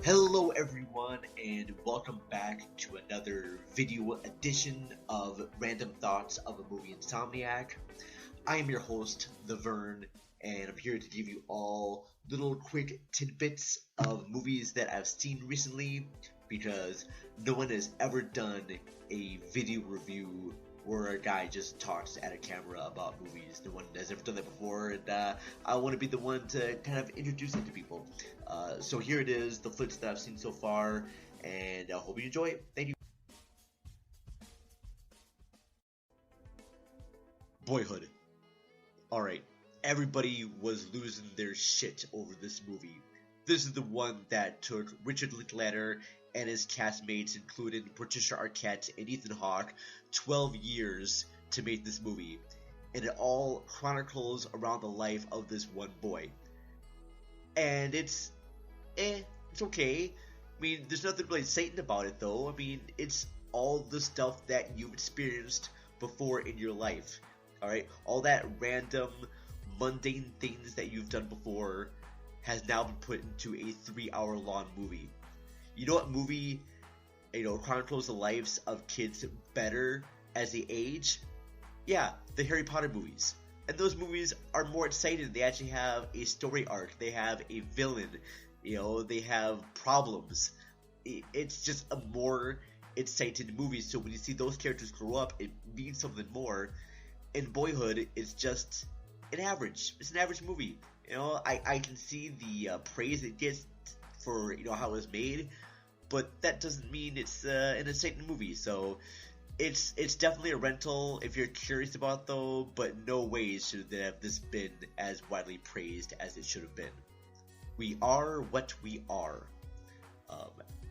Hello everyone and welcome back to another video edition of Random Thoughts of a Movie Insomniac. I am your host, The Vern, and I'm here to give you all little quick tidbits of movies that I've seen recently because no one has ever done a video review where a guy just talks at a camera about movies. No one has ever done that before, and I want to be the one to kind of introduce it to people. So here it is, the flicks that I've seen so far, and I hope you enjoy it. Thank you. Boyhood. Alright, everybody was losing their shit over this movie. This is the one that took Richard Linklater and his castmates, including Patricia Arquette and Ethan Hawke, 12 years to make this movie. And it all chronicles around the life of this one boy. And it's okay. I mean, there's nothing really Satan about it though. I mean, it's all the stuff that you've experienced before in your life. Alright? All that random, mundane things that you've done before has now been put into a 3-hour long movie. You know what movie, chronicles the lives of kids better as they age? Yeah, the Harry Potter movies. And those movies are more exciting. They actually have a story arc. They have a villain. They have problems. It's just a more exciting movie. So when you see those characters grow up, it means something more. In Boyhood, it's just an average. It's an average movie. I can see the praise it gets for how it was made, but that doesn't mean it's an exciting movie. So it's definitely a rental if you're curious about it, though. But no way should have this been as widely praised as it should have been. We Are What We Are.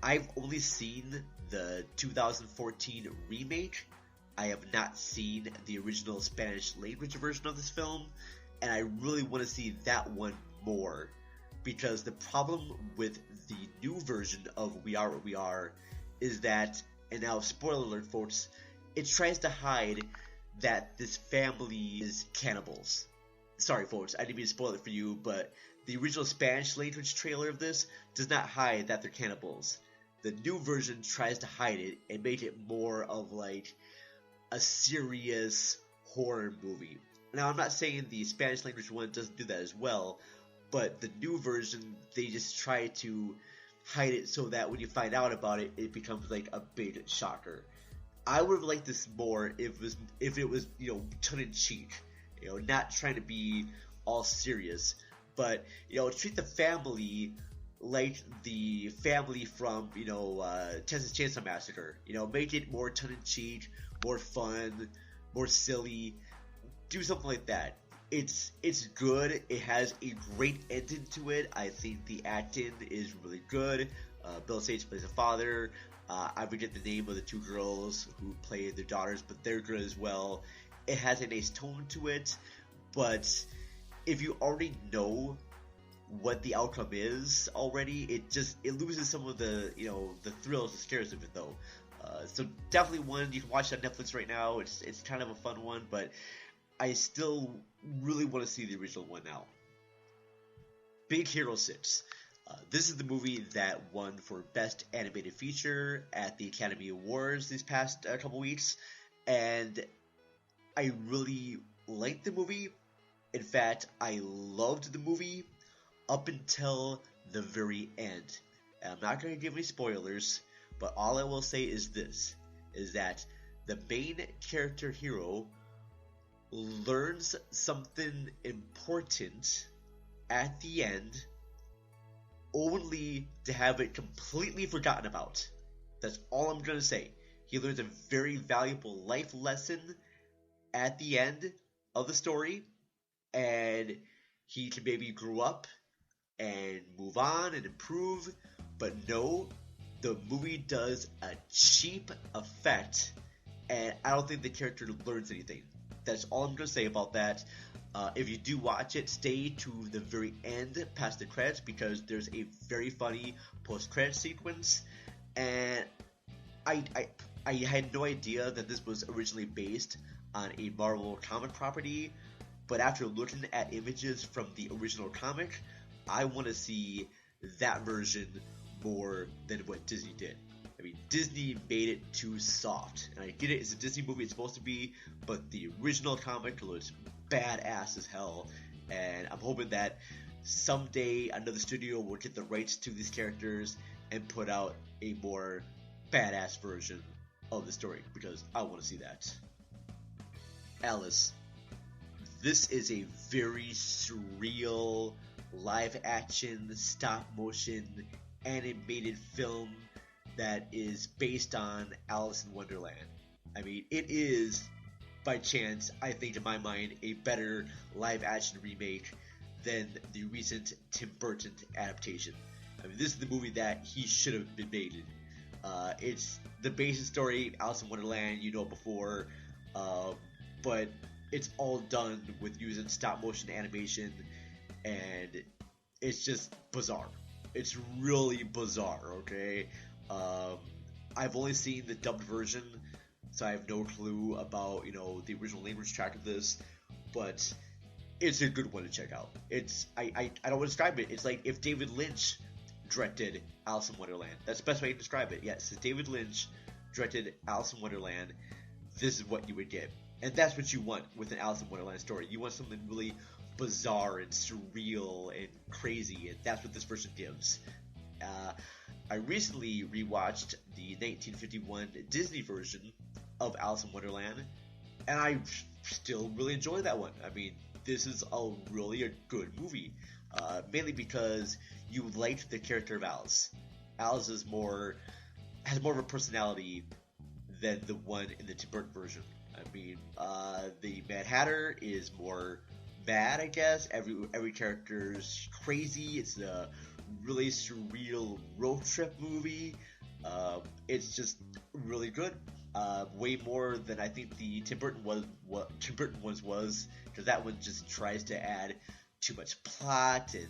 I've only seen the 2014 remake. I have not seen the original Spanish language version of this film, and I really want to see that one more, because the problem with the new version of We Are What We Are is that, and now spoiler alert folks, it tries to hide that this family is cannibals. Sorry folks, I didn't mean to spoil it for you, but the original Spanish language trailer of this does not hide that they're cannibals. The new version tries to hide it and make it more of like a serious horror movie. Now, I'm not saying the Spanish language one doesn't do that as well, but the new version, they just try to hide it so that when you find out about it, it becomes like a big shocker. I would have liked this more if it was tongue-in-cheek, not trying to be all serious, but treat the family like the family from Texas Chainsaw Massacre. Make it more tongue-in-cheek, more fun, more silly. Do something like that. It's good. It has a great ending to it. I think the acting is really good. Bill Sage plays a father. I forget the name of the two girls who play their daughters, but they're good as well. It has a nice tone to it, but if you already know what the outcome is already, it loses some of the the thrills, the scares of it though. So definitely one you can watch on Netflix right now. It's kind of a fun one, but I still really want to see the original one now. Big Hero 6. This is the movie that won for Best Animated Feature at the Academy Awards these past couple weeks, and I really liked the movie. In fact, I loved the movie up until the very end. And I'm not going to give any spoilers, but all I will say is this, is that the main character hero learns something important at the end, only to have it completely forgotten about. That's all I'm going to say. He learns a very valuable life lesson at the end of the story, and he can maybe grow up and move on and improve, but no, the movie does a cheap effect, and I don't think the character learns anything. That's all I'm going to say about that. If you do watch it, stay to the very end past the credits, because there's a very funny post-credit sequence, and I had no idea that this was originally based on a Marvel comic property, but after looking at images from the original comic, I want to see that version more than what Disney did. I mean, Disney made it too soft. And I get it, it's a Disney movie, it's supposed to be, but the original comic was badass as hell. And I'm hoping that someday another studio will get the rights to these characters and put out a more badass version of the story, because I want to see that. Alice. This is a very surreal, live-action, stop-motion, animated film that is based on Alice in Wonderland. I mean, it is, by chance, I think in my mind, a better live-action remake than the recent Tim Burton adaptation. I mean, this is the movie that he should have been made in. It's the basic story, Alice in Wonderland, you know before, but it's all done with using stop-motion animation, and it's just bizarre. It's really bizarre, okay? I've only seen the dubbed version, so I have no clue about, the original language track of this, but it's a good one to check out. I don't want to describe it. It's like if David Lynch directed Alice in Wonderland. That's the best way to describe it. Yes, if David Lynch directed Alice in Wonderland, this is what you would get. And that's what you want with an Alice in Wonderland story. You want something really bizarre and surreal and crazy, and that's what this version gives. I recently rewatched the 1951 Disney version of Alice in Wonderland, and I still really enjoy that one. I mean, this is really a good movie, mainly because you liked the character of Alice. Alice has more of a personality than the one in the Tim Burton version. I mean, the Mad Hatter is more mad, I guess. Every character's crazy. It's a really surreal road trip movie. It's just really good. Way more than I think the Tim Burton ones was, because that one just tries to add too much plot and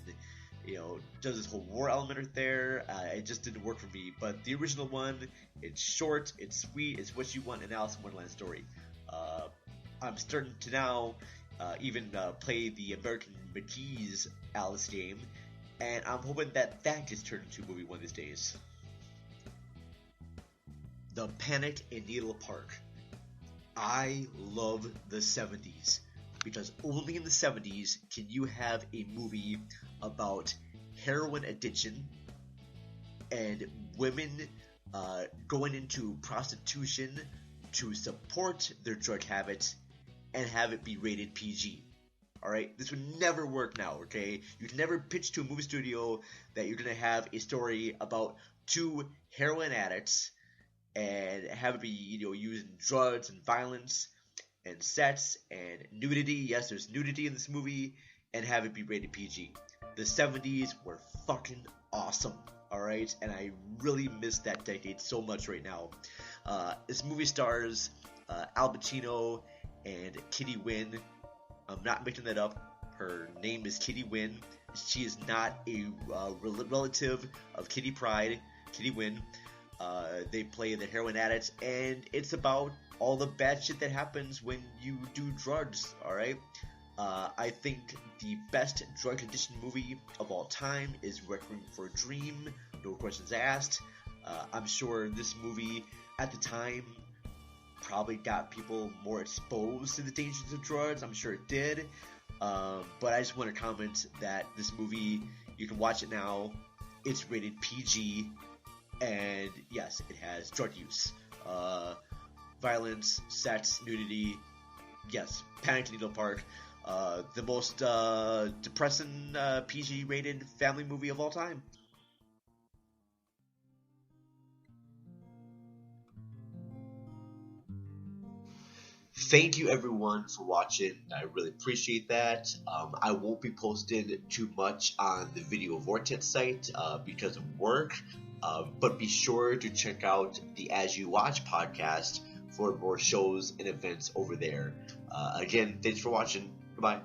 does this whole war element right there. It just didn't work for me. But the original one, it's short, it's sweet, it's what you want in an Alice in Wonderland story. I'm starting to now even play the American McGee's Alice game, and I'm hoping that gets turned into a movie one of these days. The Panic in Needle Park. I love the 70s, because only in the 70s can you have a movie about heroin addiction and women going into prostitution to support their drug habits and have it be rated PG. Alright? This would never work now, okay? You can never pitch to a movie studio that you're going to have a story about two heroin addicts and have it be, using drugs and violence and sex and nudity. Yes, there's nudity in this movie, and have it be rated PG. The 70s were fucking awesome, alright? And I really miss that decade so much right now. This movie stars Al Pacino and Kitty Wynn. I'm not making that up. Her name is Kitty Wynn. She is not a relative of Kitty Pryde, Kitty Wynn. They play the heroin addicts, and it's about all the bad shit that happens when you do drugs, alright? I think the best drug addiction movie of all time is Requiem for a Dream, no questions asked. I'm sure this movie, at the time, probably got people more exposed to the dangers of drugs. I'm sure it did. But I just want to comment that this movie, you can watch it now. It's rated PG, and yes, it has drug use, violence, sex, nudity. Yes, Panic in Needle Park, the most depressing PG-rated family movie of all time. Thank you everyone for watching. I really appreciate that. I won't be posting too much on the Video Vortex site because of work, but be sure to check out the As You Watch podcast for more shows and events over there. Again, thanks for watching. Goodbye.